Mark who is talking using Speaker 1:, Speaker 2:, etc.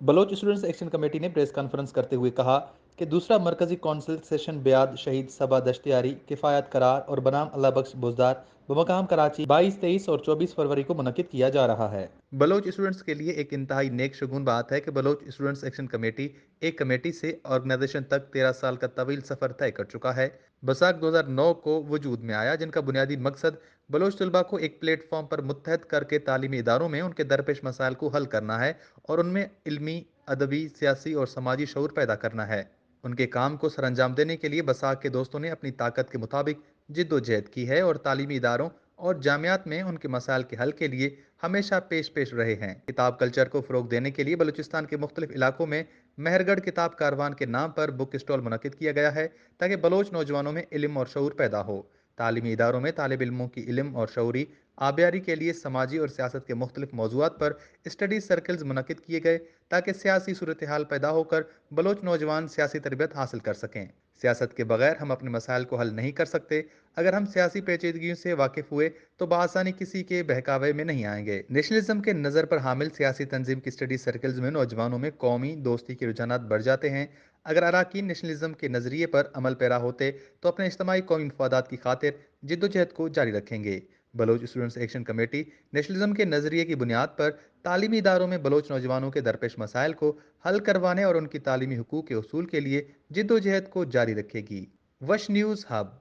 Speaker 1: Bloch students action committee ने press conference करते हुए कहा कि दूसरा मरकजी कौंसिल सेशन ब्याद शहीद सभा दश्तियारी किफ़ायत करार और बनाम अल्लाह बख्श बुजदार बमकाम कराची 22, 23 और 24 फरवरी को मुनक्किद किया जा रहा है। बलोच स्टूडेंट्स के लिए एक इंतहाई नेक शगुन बात है कि बलोच स्टूडेंट्स एक्शन कमेटी एक कमेटी से ऑर्गेनाइजेशन तक 13 साल का तवील सफर तय कर चुका है। बसाक 2009 को वजूद में आया, जिनका बुनियादी मकसद बलोच तलबा को एक प्लेटफॉर्म पर मुत्तहद करके तालीमी इदारों में उनके दरपेश मसाइल को हल करना है और उनमें इल्मी, अदबी, सियासी और समाजी शऊर पैदा करना है। उनके काम को सरअंजाम देने के लिए बसाक के दोस्तों ने अपनी ताकत के मुताबिक जिद्दोजहद की है और तालीमी इदारों और जामियात में उनके मसाइल के हल के लिए हमेशा पेश पेश रहे हैं। किताब कल्चर को फ़रोग देने के लिए बलूचिस्तान के मुख्तलिफ इलाकों में मेहरगढ़ किताब कारवान के नाम पर बुक स्टॉल मुनक्किद किया गया है ताकि बलोच नौजवानों में इल्म और शऊर पैदा हो। तालीमी इदारों में तालिब इल्मों की इल्म और शऊरी आबियारी के लिए समाजी और सियासत के मुख्तलिफ मौज़ूआत पर स्टडी सर्कल्स मुनक्किद किए गए ताकि सियासी सूरत हाल पैदा होकर बलोच नौजवान सियासी तरबियत हासिल कर सकें। सियासत के बगैर हम अपने मसाइल को हल नहीं कर सकते। अगर हम सियासी पेचीदगियों से वाकिफ हुए तो बआसानी किसी के बहकावे में नहीं आएंगे। नेशनलिज्म के नज़र पर हामिल सियासी तंजीम की स्टडी सर्कल्स में नौजवानों में कौमी दोस्ती के रुझानात बढ़ जाते हैं। अगर अराकीन नेशनलिज्म के नज़रिए पर अमल पैरा होते तो अपने इज्तिमाई कौमी मफादात की खातिर जिद्दोजहद को जारी रखेंगे। Baloch students action committee nationalism के नज़रिए की बुनियाद पर तालीमी इदारों में बलोच नौजवानों के दरपेश मसाइल को हल करवाने और उनकी तालीमी हुकूक के उसूल के लिए जिद्दोजहद को जारी रखेगी। वश न्यूज़ हब।